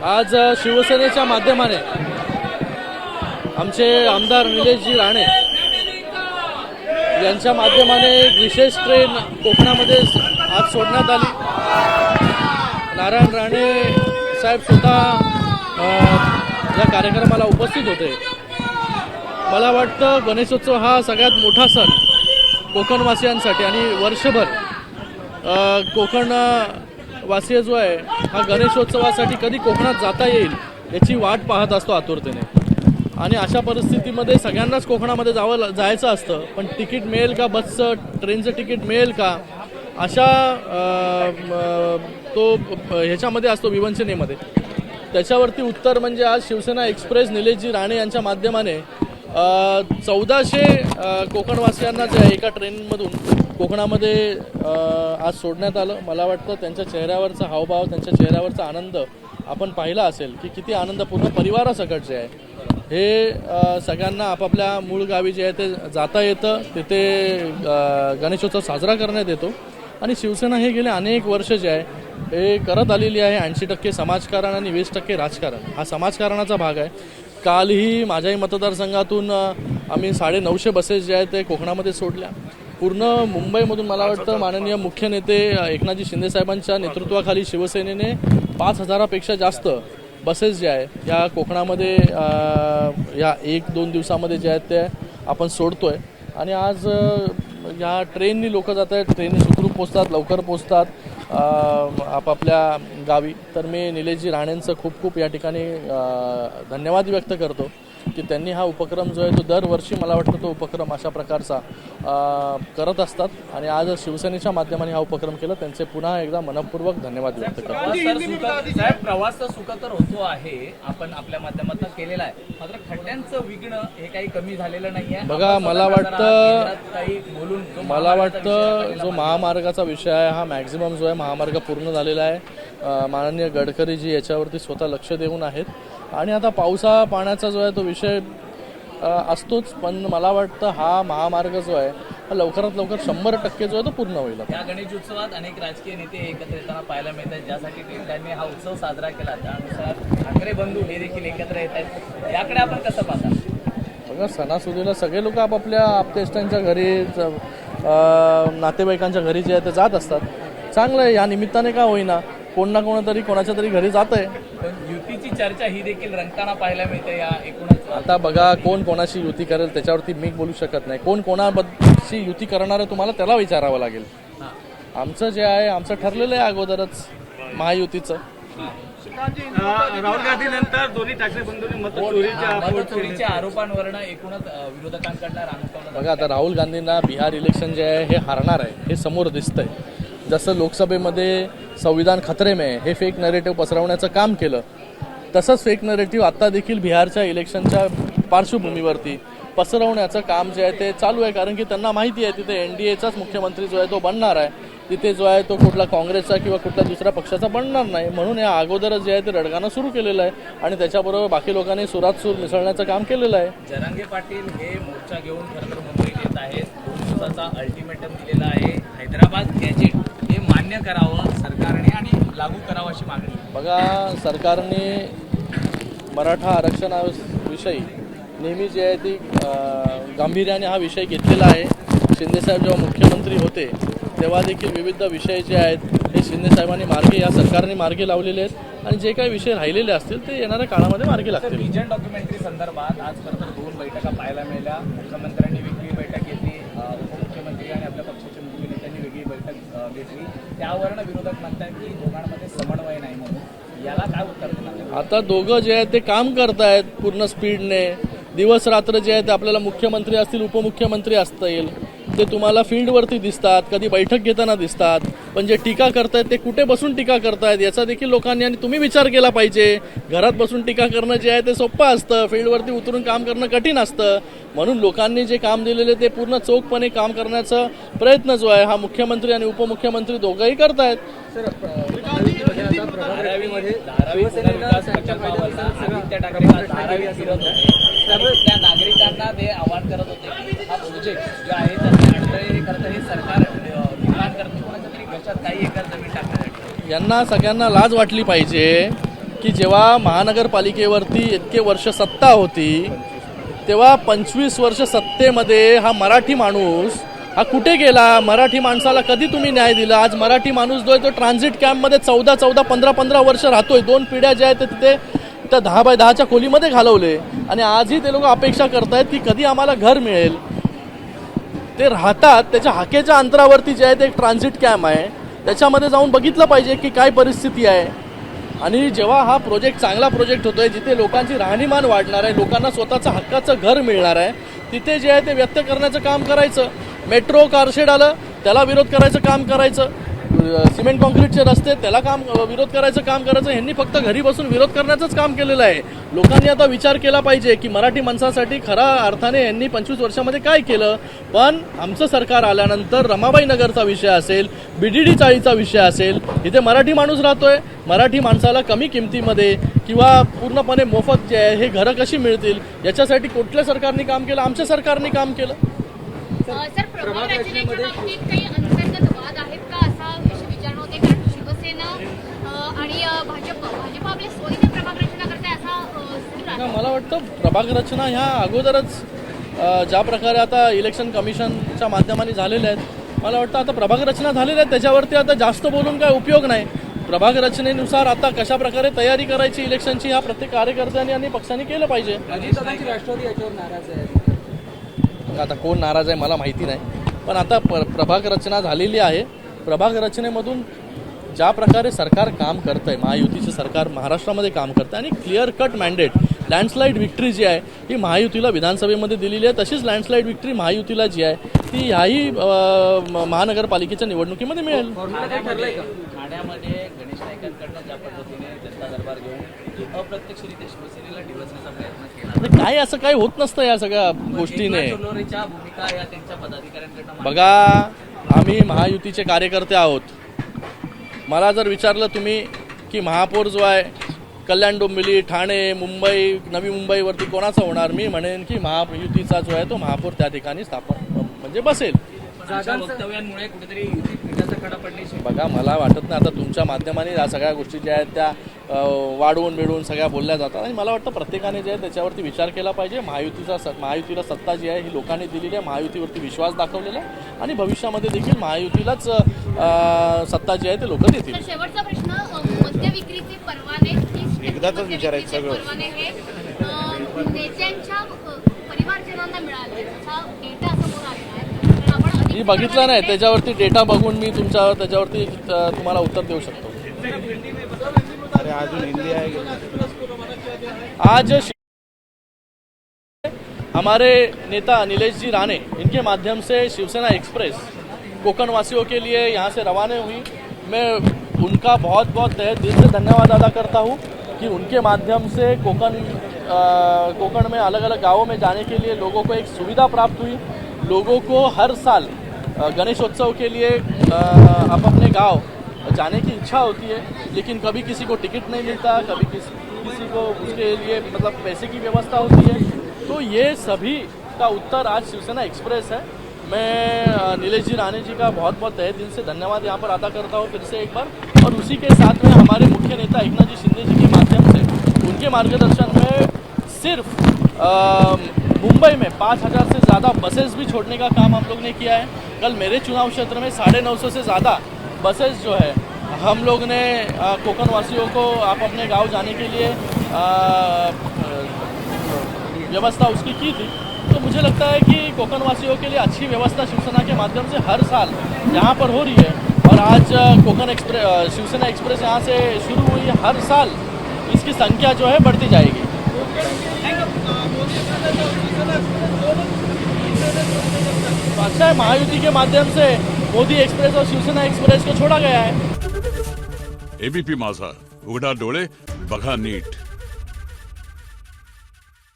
आज शिवसेनेच्या माध्यमाने आमचे आमदार निलेशजी राणे यांच्या माध्यमाने एक विशेष ट्रेन कोकणामध्ये आज सोडण्यात आली। नारायण राणे साहेब स्वतः या कार्यक्रमाला उपस्थित होते। मला वाटतं गणेशोत्सव हा सगळ्यात मोठा सण कोकणवासियांसाठी आणि वर्षभर कोकणवासीय जो आहे हा गणेशोत्सवासाठी कधी कोकणात जाता येईल याची वाट पाहत असतो आतुरतेने। आणि अशा परिस्थितीमध्ये सगळ्यांनाच कोकणामध्ये जायचं असतं, पण तिकीट मिळेल का, बसचं ट्रेनचं तिकीट मिळेल का, अशा तो ह्याच्यामध्ये असतो विवंचनेमध्ये। त्याच्यावरती उत्तर म्हणजे आज शिवसेना एक्सप्रेस निलेशजी राणे यांच्या माध्यमाने 1400 कोकणवासियांना जे एका ट्रेनमधून कोकणामध्ये आज सोडण्यात आलं। मला वाटतं त्यांच्या चेहऱ्यावरचा हावभाव, त्यांच्या चेहऱ्यावरचा आनंद आपण पाहिला असेल की किती आनंदपूर्ण परिवारासकट जे आहे हे सगळ्यांना आपापल्या मूळ गावी जे आहे ते जाता येतं, तिथे गणेशोत्सव साजरा करण्यात येतो। आणि शिवसेना हे गेले अनेक वर्ष जे आहे हे करत आलेली आहे। 80% समाजकारण आणि 20% राजकारण हा समाजकारणाचा भाग आहे। कालही माझ्याही मतदारसंघातून आम्ही 950 बसेस जे आहेत ते कोकणामध्ये सोडल्या। पूर्ण मुंबईमधून मला वाटतं माननीय मुख्य नेते एकनाथजी शिंदे साहेबांच्या नेतृत्वाखाली शिवसेनेने 5000पेक्षा जास्त बसेस जे आहे या कोकणामध्ये या 1-2 दिवसामध्ये जे आहेत ते आपण सोडतोय। आणि आज या ट्रेननी लोक जात आहेत, ट्रेननी सुखरूप पोचतात, लवकर पोचतात आपापल्या गावी। तर मी निलेशजी राणेंचं खूप खूप या ठिकाणी धन्यवाद व्यक्त करतो की त्यांनी हा उपक्रम जो आहे तो दरवर्षी मला वाटतं तो उपक्रम अशा प्रकारचा करत असतात। आणि आज शिवसेनेच्या माध्यमाने हा उपक्रम केला, त्यांचे पुन्हा एकदा मनपूर्वक धन्यवाद व्यक्त करतो। साहेब, प्रवास तर सुख तर होतो आहे, आपण आपल्या माध्यमातून केलेला आहे, मात्र खड्ड्यांचं विघ्न हे काही कमी झालेलं नाहीये। बघा, मला वाटतं जो महामार्गाचा विषय आहे हा मॅक्झिमम जो आहे महामार्ग पूर्ण झालेला आहे। माननीय गडकरीजी याच्यावरती स्वतः लक्ष देऊन आहेत। आणि आता पावसा पाण्याचा जो आहे तो विषय असतोच, पण मला वाटतं हा महामार्ग जो आहे हा लवकरात लवकर 100% जो आहे तो पूर्ण होईल। या गणेशोत्सवात अनेक राजकीय नेते एकत्र येताना पाहायला मिळत आहेत, ज्यासाठी त्यांनी हा उत्सव साजरा केला त्यानुसार ठाकरे बंधू हे देखील एकत्र येत आहेत, याकडे आपण कसं पाहता? बघा, सणासुदीला सगळे लोक आपापल्या आप्तेष्टांच्या घरी नातेवाईकांच्या घरी जे आहे ते जात असतात। चांगलं आहे, या निमित्ताने का होईना कोण ना कोणतरी कोणाच्या तरी घरी जात आहे। पण युतीची चर्चा ही देखील रंगताना पाहायला मिळते या एकूणच। आता बघा, कोण कोणाशी युती करेल त्याच्यावरती मी बोलू शकत नाही। कोण कोणाशी युती करणार आहे तुम्हाला त्याला विचारावं लागेल। आमचं जे आहे आमचं ठरलेलं आहे अगोदरच महायुतीचं। राहुल गांधी नंतर दोन्ही ठाकरे बंधूंनी मतचोरीच्या आरोपांवरनं एकूणच विरोधकांकडनं रांगवलं। बघा, आता राहुल गांधींना बिहार इलेक्शन जे आहे हे हारणार आहे हे समोर दिसतंय। जसं लोकसभेमध्ये संविधान खतरे में हे फेक नरेटिव्ह पसरवण्याचं काम केलं, तसंच फेक नरेटिव्ह आता देखील बिहारच्या इलेक्शनच्या पार्श्वभूमीवरती पसरवण्याचं काम जे आहे ते चालू आहे। कारण की त्यांना माहिती आहे तिथे NDAचाच मुख्यमंत्री जो आहे तो बनणार आहे, तिथे जो आहे तो कुठला काँग्रेसचा किंवा कुठल्या दुसऱ्या पक्षाचा बनणार नाही। म्हणून या अगोदरच जे आहे ते रडगाणं सुरू केलेलं आहे आणि त्याच्याबरोबर बाकी लोकांनी सुरात सूर मिसळण्याचं काम केलेलं आहे। जरांगे पाटील हे मोर्चा घेऊन खरं तर मुंबईत येत आहेत, 2 दिवसाचा अल्टिमेटम दिलेला आहे। हैदराबाद गॅजेट हे मान्य करावं सरकारने आणि लागू करावं अशी मागणी। बघा, सरकारने मराठा आरक्षणाविषयी नेहमी जे आहे ती गांभीर्याने हा विषय घेतलेला आहे। शिंदेसाहेब जेव्हा मुख्यमंत्री होते तेव्हा देखील विविध विषय जे आहेत हे शिंदेसाहेबांनी या सरकारने मार्गी लावलेले आहेत आणि जे काही विषय राहिलेले असतील ते येणाऱ्या काळामध्ये मार्गी लागतील। व्हिजन डॉक्युमेंटरी संदर्भात आज खरं तर 2 बैठका पाहायला मिळाल्या। मुख्यमंत्र्यांनी वेगळी बैठक घेतली, उपमुख्यमंत्री आणि आपल्या पक्षाच्या मुख्य नेत्यांनी वेगळी बैठक घेतली, त्यावरनं विरोधक म्हणतात की दोघांमध्ये समन्वय नाही म्हणून। याला काय उत्तर देणार? आता दोघं जे आहेत ते काम करतायत पूर्ण स्पीडने, दिवस रात्र जे आहे ते आपल्याला मुख्यमंत्री असतील उपमुख्यमंत्री असतील ते तुम्हाला फील्डवरती दिसतात, कधी बैठक घेताना दिसतात, पण जे टीका करतायत ते कुठे बसून टीका करतायत याचा देखील लोकांनी आणि तुम्ही विचार केला पाहिजे। घरात बसून टीका करणं जे आहे ते सोपं असतं, फील्डवरती उतरून काम करणं कठीण असतं। म्हणून लोकांनी जे काम दिलेले ते पूर्ण चोखपणे काम करण्याचा प्रयत्न जो आहे हा मुख्यमंत्री आणि उपमुख्यमंत्री दोघंही करतायत। नागरिकांना ते आवाहन करत होते की हा प्रोजेक्ट जो आहे त्याचे अडथळे करतं हे सरकार निर्माण करतं, कोणाच्या तरी घशात काही एकर जमीन टाकण्यासाठी। यांना सगळ्यांना लाज वाटली पाहिजे की जेव्हा महानगरपालिकेवरती इतके वर्ष सत्ता होती तेव्हा 25 वर्ष सत्तेमध्ये हा मराठी माणूस हा कुठे गेला? मराठी माणसाला कधी तुम्ही न्याय दिला? आज मराठी माणूस जो आहे तो ट्रान्झिट कॅम्पमध्ये 14 15 वर्ष राहतोय. 2 पिढ्या ज्या आहेत ते तिथे त्या 10 बाय 10च्या खोलीमध्ये घालवले आणि आजही ते लोक अपेक्षा करतायत की कधी आम्हाला घर मिळेल. ते राहतात त्याच्या हाकेच्या अंतरावरती जे आहे ते एक ट्रान्झिट कॅम्प आहे, त्याच्यामध्ये जाऊन बघितलं पाहिजे की काय परिस्थिती आहे. आणि जेव्हा हा प्रोजेक्ट चांगला प्रोजेक्ट होतोय, जिथे लोकांची राहणीमान वाढणार आहे, लोकांना स्वतःचं हक्काचं घर मिळणार आहे, तिथे जे आहे ते व्यक्त करण्याचं काम करायचं. मेट्रो कारशेड आलं त्याला विरोध करायचं काम करायचं, सिमेंट कॉन्क्रीटचे रस्ते त्याला विरोध करायचं काम करायचं. ह्यांनी फक्त घरी बसून विरोध करण्याचंच काम केलेलं आहे. लोकांनी आता विचार केला पाहिजे की मराठी माणसासाठी खऱ्या अर्थाने यांनी 25 वर्षामध्ये काय केलं. पण आमचं सरकार आल्यानंतर रमाबाई नगरचा विषय असेल, BDD चाळीचा विषय असेल, इथे मराठी माणूस राहतोय. मराठी माणसाला कमी किमतीमध्ये किंवा पूर्णपणे मोफत जे आहे हे घरं कशी मिळतील याच्यासाठी कुठल्या सरकारने काम केलं? आमच्या सरकारने काम केलं. सर, प्रभाग रचनेच्या बाबतीत काही अंतर्गत वाद आहेत का असा विचारणा होते? कारण शिवसेना आणि भाजप आपल्या सोयीने प्रभाग रचना करते असा सूर आहे. मला वाटतं प्रभाग रचना ह्या अगोदरच ज्या प्रकारे आता इलेक्शन कमिशनच्या माध्यमाने झालेल्या आहेत, मला वाटतं आता प्रभाग रचना झालेल्या आहेत, त्याच्यावरती आता जास्त बोलून काय उपयोग नाही. प्रभाग रचनेनुसार आता कशा प्रकारे तयारी करायची इलेक्शनची ह्या प्रत्येक कार्यकर्त्यांनी आणि पक्षांनी केलं पाहिजे. राष्ट्रवादी याच्यावर नाराज आहे. आता कोण नाराज आहे मला माहिती नाही, पण आता प्रभाग रचना झालेली आहे. प्रभाग रचनेमधून ज्या प्रकारे सरकार काम करतं आहे, महायुतीचं सरकार महाराष्ट्रामध्ये काम करतं आहे आणि clear cut mandate landslide victory जी आहे ही महायुतीला विधानसभेमध्ये दिलेली आहे. तशीच लँडस्लाईड विक्ट्री महायुतीला जी आहे ती ह्याही महानगरपालिकेच्या निवडणुकीमध्ये मिळेल. ठाण्यामध्ये गणेश नाईकांकडनं ज्या पद्धतीने जनता दरबार घेऊन अप्रत्यक्षरित्या शिवसेनेला डिवचण्याचा प्रयत्न केला, काय असं काही होत नसतं या सगळ्या गोष्टीने. चोलोरीच्या भूमिका या त्यांच्या पदाधिकाऱ्यांकडनं बघा, आम्ही महायुतीचे कार्यकर्ते आहोत. मला जर विचारलं तुम्ही की महापौर जो आहे कल्याण डोंबिवली, ठाणे, मुंबई, नवी मुंबईवरती कोणाचा होणार, मी म्हणेन की महायुतीचा जो आहे तो महापौर त्या ठिकाणी स्थापन म्हणजे बसेल. वक्तव्यांमुळे कुठेतरी युतीचा कडा पडण्याची. बघा, मला वाटत नाही आता तुमच्या माध्यमाने या सगळ्या गोष्टी ज्या आहेत त्या वाढवून बिडवून सगळ्या बोलल्या जातात आणि मला वाटतं प्रत्येकाने जे आहे त्याच्यावरती विचार केला पाहिजे. महायुतीला सत्ता जी आहे ही लोकांनी दिलेली आहे, महायुतीवरती विश्वास दाखवलेला आहे आणि भविष्यामध्ये देखील महायुतीलाच सत्ता जी आहे ते लोक देतील. शेवटचा प्रश्न, मद्य विक्रीचे परवाने एकदाच विचारायचं सगळं. परवाने हे नेत्यांच्या परिवारजनांना मिळाले असा डेटा समोर आलेला आहे. मी बघितलं नाही, त्याच्यावरती डेटा बघून मी त्याच्यावरती तुम्हाला उत्तर देऊ शकतो. अरे अजून हिंदी आहे. आज हमारे नेता नीलेश जी राणे इनके माध्यम से शिवसेना एक्सप्रेस कोकण वासियों के लिए यहाँ से रवाना हुई. मैं उनका बहुत बहुत तहे दिल से धन्यवाद अदा करता हूँ कि उनके माध्यम से कोकण में अलग अलग गाँवों में जाने के लिए लोगों को एक सुविधा प्राप्त हुई. लोगों को हर साल गणेशोत्सव के लिए अपने गांव जाने की इच्छा होती है, लेकिन कभी किसी को टिकट नहीं मिलता, कभी किसी को उसके लिए मतलब पैसे की व्यवस्था होती है. तो ये सभी का उत्तर आज शिवसेना एक्सप्रेस है. मैं नीलेश जी राणे जी का बहुत बहुत तहे दिल से धन्यवाद यहाँ पर अदा करता हूँ फिर से एक बार. और उसी के साथ में हमारे मुख्य नेता एकनाथ जी शिंदे जी के माध्यम से उनके मार्गदर्शन में सिर्फ मुंबई में 5000 से ज़्यादा बसेस भी छोड़ने का काम हम लोग ने किया है. कल मेरे चुनाव क्षेत्र में 950 से ज़्यादा बसेस जो है हम लोग ने कोकण वासियों को आप अपने गांव जाने के लिए व्यवस्था उसकी की थी. तो मुझे लगता है कि कोकण वासियों के लिए अच्छी व्यवस्था शिवसेना के माध्यम से हर साल यहाँ पर हो रही है. और आज शिवसेना एक्सप्रेस यहाँ से शुरू हुई है. हर साल इसकी संख्या जो है बढ़ती जाएगी. तो अच्छा है, महायुति के माध्यम से मोदी एक्सप्रेस और शिवसेना एक्सप्रेस को छोड़ा गया है. एबीपी माझा, उघडा डोळे बघा नीट.